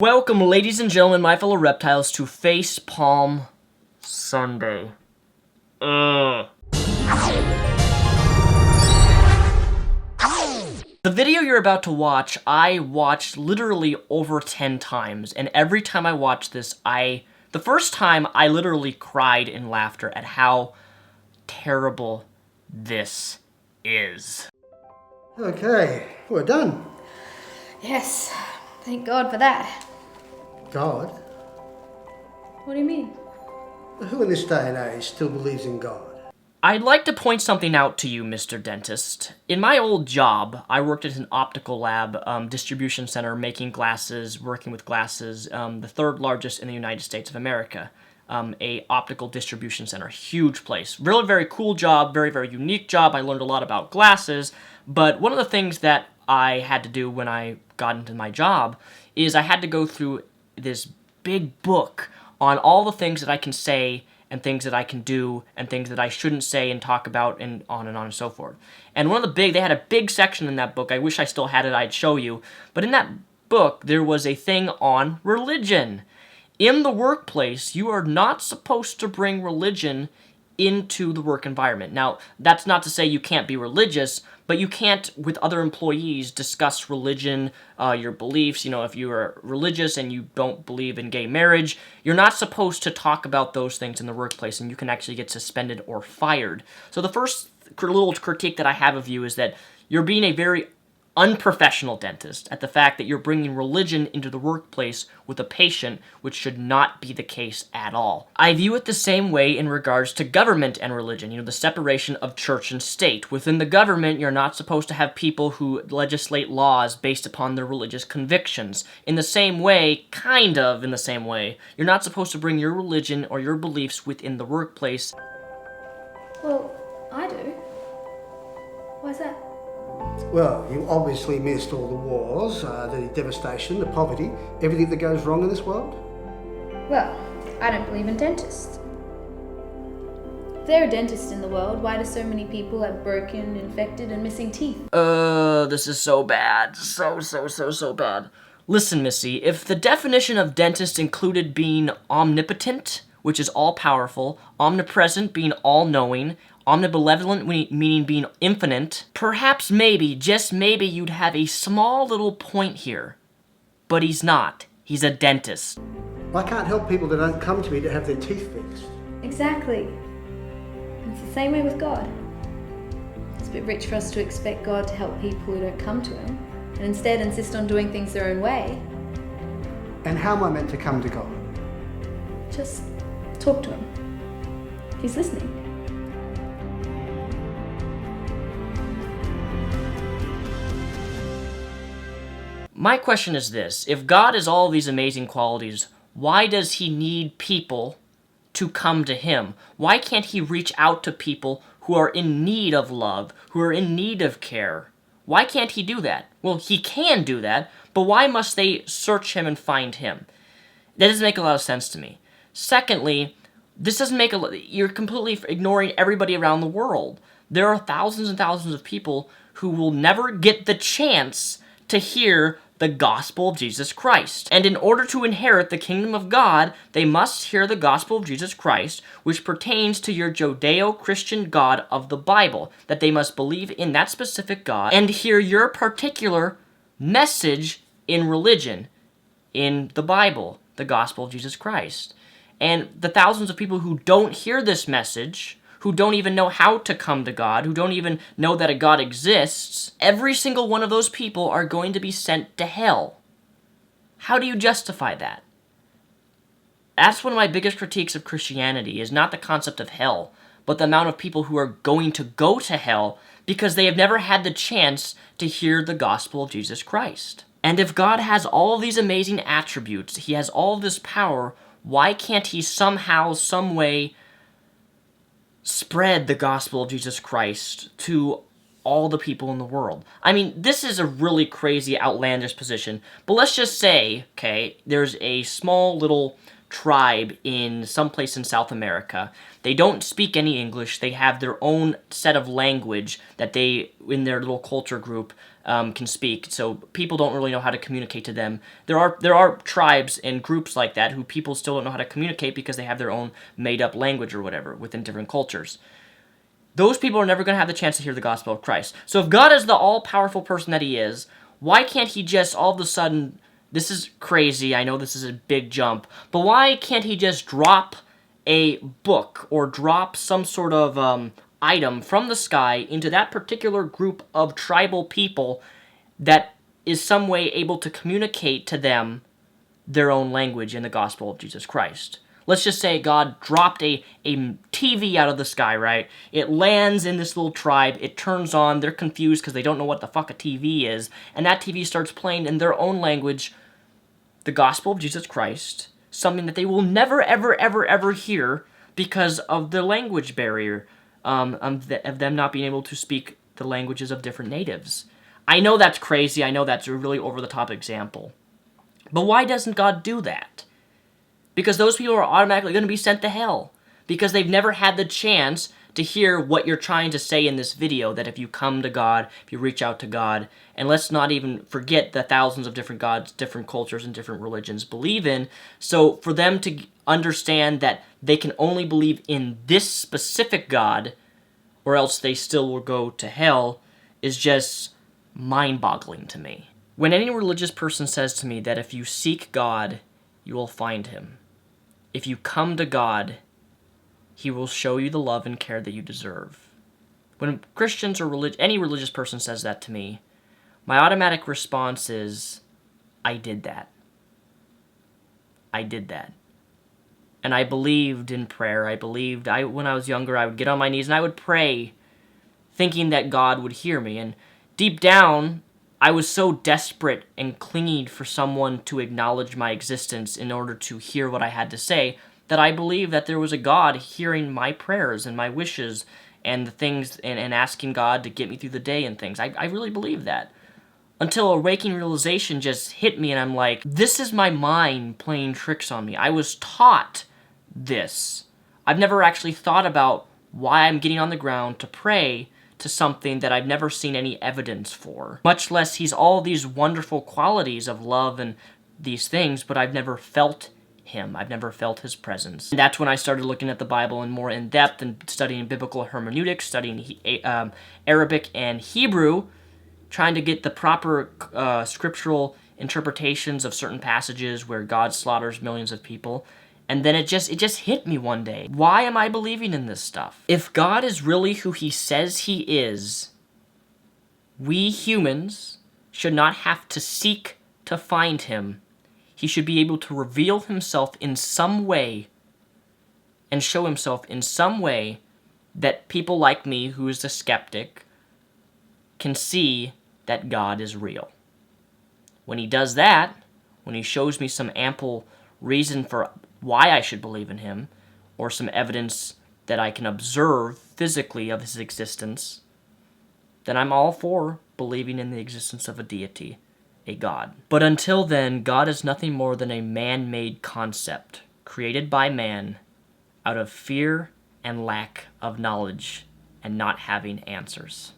Welcome, ladies and gentlemen, my fellow reptiles, to Face Palm Sunday. The video you're about to watch, I watched literally over 10 times, and every time I watched this, the first time, I literally cried in laughter at how terrible this is. Okay, we're done. Yes, thank God for that. God? What do you mean? Who in this day and age still believes in God? I'd like to point something out to you, Mr. Dentist. In my old job, I worked at an optical lab, distribution center, making glasses, working with glasses, the third largest in the United States of America. A optical distribution center, huge place. Really very cool job, very, very unique job. I learned a lot about glasses, but one of the things that I had to do when I got into my job is I had to go through this big book on all the things that I can say and things that I can do and things that I shouldn't say and talk about and on and so forth. And they had a big section in that book. I wish I still had it, I'd show you. But in that book, there was a thing on religion. In the workplace, you are not supposed to bring religion into the work environment. Now, that's not to say you can't be religious, but you can't, with other employees, discuss religion, your beliefs. You know, if you are religious and you don't believe in gay marriage, you're not supposed to talk about those things in the workplace, and you can actually get suspended or fired. So the first little critique that I have of you is that you're being a very unprofessional dentist at the fact that you're bringing religion into the workplace with a patient, which should not be the case at all. I view it the same way in regards to government and religion, the separation of church and state. Within the government, you're not supposed to have people who legislate laws based upon their religious convictions. In the same way, kind of in the same way, you're not supposed to bring your religion or your beliefs within the workplace. Well, I do. Why's that? Well, you obviously missed all the wars, the devastation, the poverty, everything that goes wrong in this world. Well, I don't believe in dentists. If there are dentists in the world, why do so many people have broken, infected, and missing teeth? This is so bad. So bad. Listen, Missy, if the definition of dentist included being omnipotent, which is all-powerful, omnipresent, being all-knowing, omnibenevolent, meaning being infinite, perhaps maybe, just maybe, you'd have a small little point here. But he's not. He's a dentist. I can't help people that don't come to me to have their teeth fixed. Exactly. And it's the same way with God. It's a bit rich for us to expect God to help people who don't come to Him, and instead insist on doing things their own way. And how am I meant to come to God? Just talk to Him. He's listening. My question is this: if God has all these amazing qualities, why does He need people to come to Him? Why can't He reach out to people who are in need of love, who are in need of care? Why can't He do that? Well, He can do that, but why must they search Him and find Him? That doesn't make a lot of sense to me. Secondly, you're completely ignoring everybody around the world. There are thousands and thousands of people who will never get the chance to hear the gospel of Jesus Christ. And in order to inherit the kingdom of God, they must hear the gospel of Jesus Christ, which pertains to your Judeo-Christian God of the Bible, that they must believe in that specific God and hear your particular message in religion, in the Bible, the gospel of Jesus Christ. And the thousands of people who don't hear this message, who don't even know how to come to God, who don't even know that a God exists, every single one of those people are going to be sent to hell. How do you justify that? That's one of my biggest critiques of Christianity, is not the concept of hell, but the amount of people who are going to go to hell because they have never had the chance to hear the gospel of Jesus Christ. And if God has all of these amazing attributes, He has all of this power, why can't He somehow, some way, spread the gospel of Jesus Christ to all the people in the world? I mean, this is a really crazy, outlandish position, but let's just say, okay, there's a small little tribe in some place in South America. They don't speak any English. They have their own set of language that they, in their little culture group, can speak, so people don't really know how to communicate to them. There are tribes and groups like that who people still don't know how to communicate because they have their own made-up language or whatever within different cultures. Those people are never going to have the chance to hear the gospel of Christ. So if God is the all-powerful person that he is, why can't he just all of a sudden, this is crazy, I know this is a big jump, but why can't he just drop a book or drop some sort of item from the sky into that particular group of tribal people that is some way able to communicate to them their own language in the gospel of Jesus Christ? Let's just say God dropped a TV out of the sky, right? It lands in this little tribe, it turns on, they're confused because they don't know what the fuck a TV is, and that TV starts playing in their own language the gospel of Jesus Christ, something that they will never, ever, ever, ever hear because of the language barrier, of them not being able to speak the languages of different natives. I know that's crazy, I know that's a really over-the-top example, but why doesn't God do that? Because those people are automatically going to be sent to hell. Because they've never had the chance to hear what you're trying to say in this video, that if you come to God, if you reach out to God, and let's not even forget the thousands of different gods, different cultures, and different religions believe in. So for them to understand that they can only believe in this specific God, or else they still will go to hell, is just mind-boggling to me. When any religious person says to me that if you seek God, you will find him. If you come to God, he will show you the love and care that you deserve. When Christians or any religious person says that to me, my automatic response is, I did that. I did that. And I believed in prayer. When I was younger, I would get on my knees and I would pray, thinking that God would hear me. And deep down, I was so desperate and clinging for someone to acknowledge my existence in order to hear what I had to say, that I believed that there was a God hearing my prayers and my wishes and the things, and asking God to get me through the day and things. I really believed that. Until a waking realization just hit me and I'm like, this is my mind playing tricks on me. I was taught this. I've never actually thought about why I'm getting on the ground to pray to something that I've never seen any evidence for. Much less he's all these wonderful qualities of love and these things, but I've never felt him. I've never felt his presence. And that's when I started looking at the Bible in more in depth and studying biblical hermeneutics, studying Arabic and Hebrew, trying to get the proper scriptural interpretations of certain passages where God slaughters millions of people. And then it just hit me one day. Why am I believing in this stuff? If God is really who he says he is, we humans should not have to seek to find him. He should be able to reveal himself in some way and show himself in some way that people like me, who is a skeptic, can see that God is real. When he does that, when he shows me some ample reason for why I should believe in him, or some evidence that I can observe physically of his existence, then I'm all for believing in the existence of a deity, a God. But until then, God is nothing more than a man-made concept, created by man out of fear and lack of knowledge and not having answers.